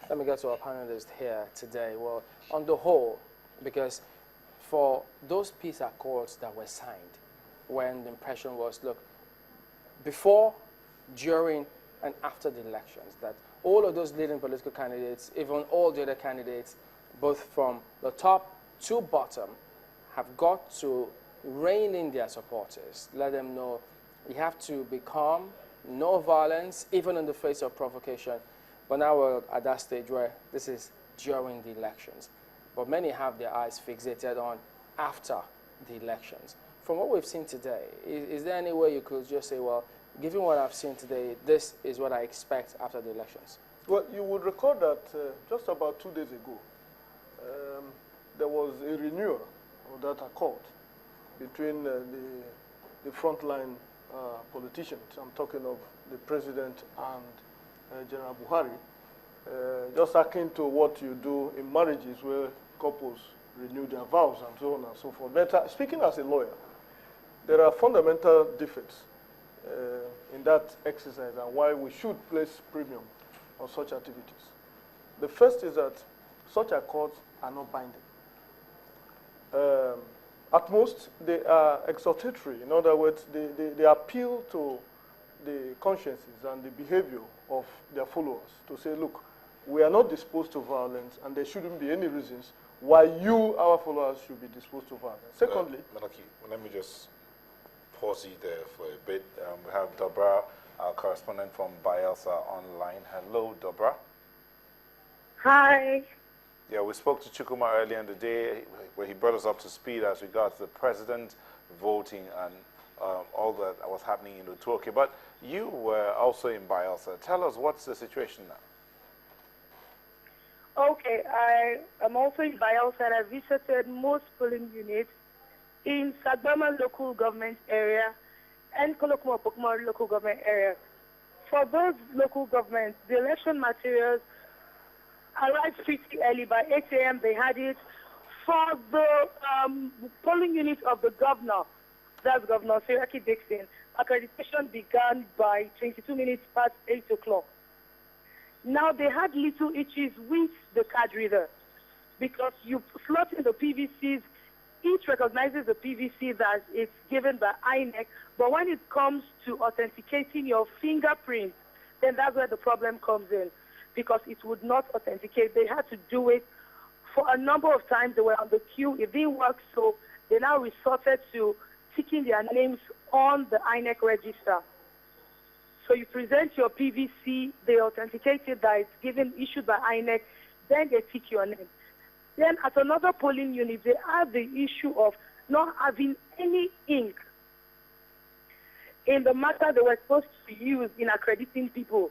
Let me get to our panelists here today. Well, on the whole, because for those peace accords that were signed, when the impression was, look, before, during, and after the elections, that all of those leading political candidates, even all the other candidates, both from the top to bottom, have got to rein in their supporters, let them know you have to be calm, no violence, even in the face of provocation. But now we're at that stage where this is during the elections. But many have their eyes fixated on after the elections. From what we've seen today, is there any way you could just say, well, given what I've seen today, this is what I expect after the elections? Well, you would recall that just about 2 days ago, there was a renewal of that accord between the frontline politicians. I'm talking of the president and General Buhari, just akin to what you do in marriages where couples renew their vows and so on and so forth. But speaking as a lawyer, there are fundamental defects in that exercise and why we should place premium on such activities. The first is that such accords are not binding. At most, they are exhortatory. In other words, they appeal to the consciences and the behavior of their followers to say, look, we are not disposed to violence, and there shouldn't be any reasons why you, our followers, should be disposed to violence. Secondly, Malachy, let me just pause you there for a bit. We have Dobra, our correspondent from Bayelsa, online. Hello, Dobra. Hi. Yeah, we spoke to Chukuma earlier in the day where he brought us up to speed as regards the president voting and all that was happening in Utoke. But you were also in Bayelsa. Tell us, what's the situation now? Okay, I am also in Bayelsa and I visited most polling units in Sagbama local government area and Kolokuma local government area. For those local governments, the election materials arrived pretty early. By 8 a.m. they had it. For the polling unit of the governor, that's Governor Siraki Dixon, accreditation began by 22 minutes past 8 o'clock. Now they had little issues with the card reader because you slot in the PVCs, each recognizes the PVC that it's given by INEC, but when it comes to authenticating your fingerprint, then that's where the problem comes in, because it would not authenticate. They had to do it for a number of times. They were on the queue. It didn't work, so they now resorted to ticking their names on the INEC register. So you present your PVC, they authenticate it that it's issued by INEC, then they tick your name. Then at another polling unit, they have the issue of not having any ink in the matter they were supposed to use in accrediting people.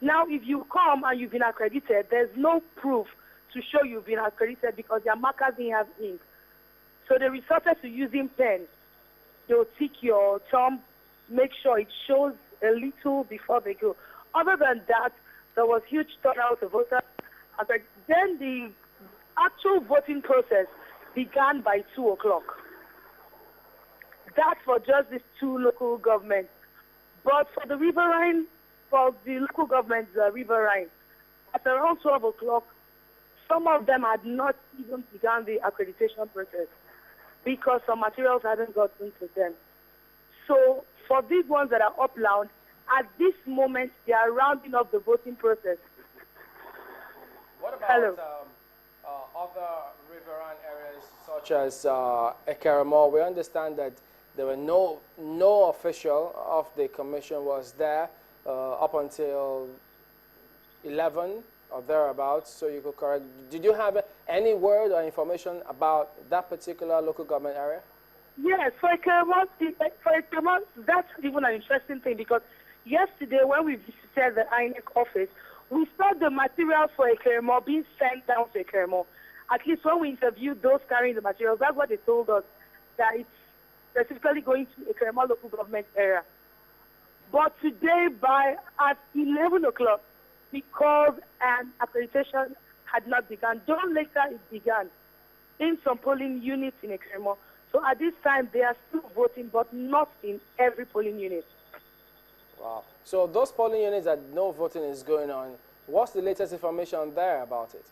Now, if you come and you've been accredited, there's no proof to show you've been accredited because their markers didn't have ink. So they resorted to using pens. They'll tick your thumb, make sure it shows a little before they go. Other than that, there was huge turnout of voters. Then the actual voting process began by 2 o'clock. That's for just these two local governments. But for the riverine, for the local governments, riverine, at around 12 o'clock, some of them had not even begun the accreditation process because some materials hadn't gotten to them. So for these ones that are upland, at this moment, they are rounding up the voting process. What about other riverine areas such as Ekeremo? We understand that there were no official of the commission was there up until 11 or thereabouts, so you could correct. Did you have any word or information about that particular local government area? Yes, for Ekeremo, that's even an interesting thing because yesterday when we visited the INEC office, we saw the materials for Ekeremo being sent down to Ekeremo. At least when we interviewed those carrying the materials, that's what they told us, that it's specifically going to Ekeremo local government area. But today, at 11 o'clock, because an accreditation had not begun, dawn later it began in some polling units in Ekeremo. So at this time, they are still voting, but not in every polling unit. Wow. So those polling units that no voting is going on, What's the latest information there about it?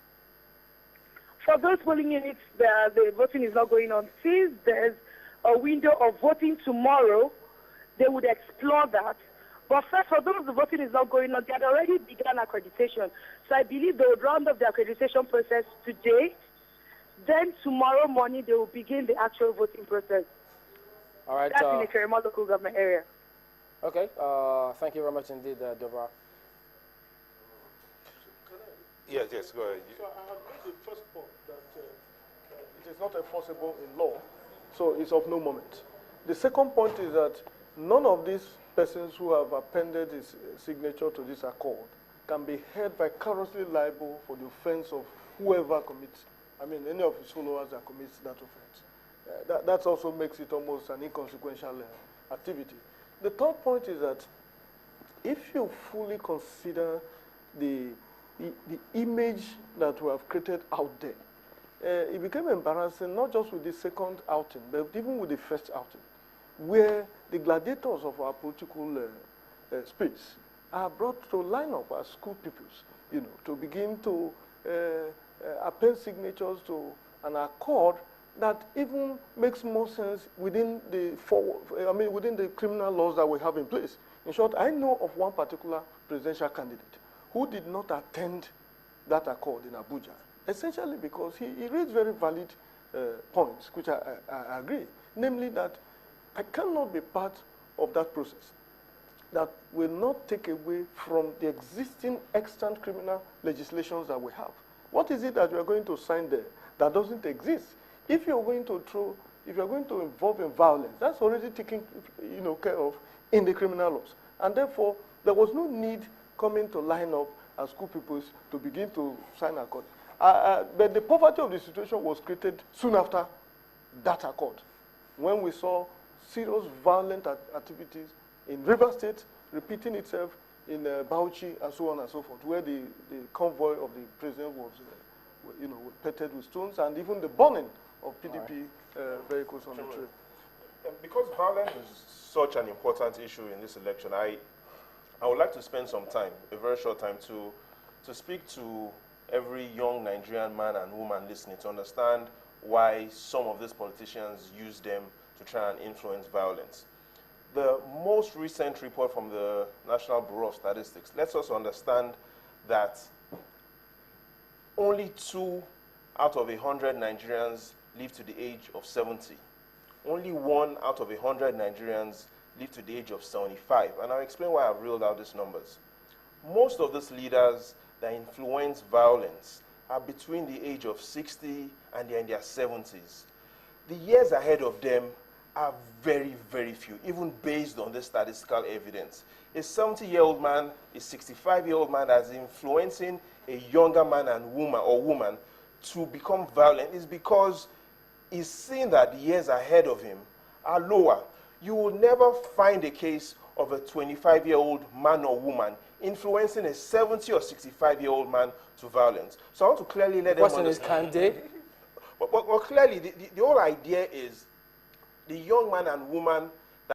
For those polling units, the voting is not going on. Since there's a window of voting tomorrow, they would explore that. But first, for those the voting is not going on, they had already begun accreditation. So I believe they would round up the accreditation process today. Then tomorrow morning, they will begin the actual voting process. All right. That's in the Kerema local government area. Okay. Thank you very much indeed, Dobra. Yes, go ahead. So I have made the first point that it is not enforceable in law, so it's of no moment. The second point is that none of these persons who have appended his signature to this accord can be held vicariously liable for the offense of whoever commits, any of his followers that commits that offense. That also makes it almost an inconsequential activity. The third point is that if you fully consider the image that we have created out there, it became embarrassing not just with the second outing, but even with the first outing, where the gladiators of our political space are brought to line up as school pupils, to begin to append signatures to an accord that even makes more sense within within the criminal laws that we have in place. In short, I know of one particular presidential candidate who did not attend that accord in Abuja, essentially because he raised very valid points, which I agree, namely that I cannot be part of that process that will not take away from the existing extant criminal legislations that we have. What is it that you are going to sign there that doesn't exist? If you're going to involve in violence, that's already taken care of in the criminal laws. And therefore, there was no need coming to line up as school pupils to begin to sign accord. But the poverty of the situation was created soon after that accord, when we saw serious violent activities in River State repeating itself in Bauchi and so on and so forth, where the convoy of the president was pelted with stones, and even the burning of PDP vehicles on the trail. Because violence is such an important issue in this election, I would like to spend some time, a very short time, to speak to every young Nigerian man and woman listening to understand why some of these politicians use them to try and influence violence. The most recent report from the National Bureau of Statistics lets us understand that only 2 out of 100 Nigerians live to the age of 70. Only 1 out of 100 Nigerians live to the age of 75. And I'll explain why I've reeled out these numbers. Most of these leaders that influence violence are between the age of 60 and they're in their 70s. The years ahead of them are very, very few, even based on the statistical evidence. A 70-year-old man, a 65-year-old man that's influencing a younger man and woman to become violent is because he's seeing that the years ahead of him are lower. You will never find a case of a 25-year-old man or woman influencing a 70 or 65-year-old man to violence. So I want to clearly let them understand. The question is, can they? But clearly, the whole idea is the young man and woman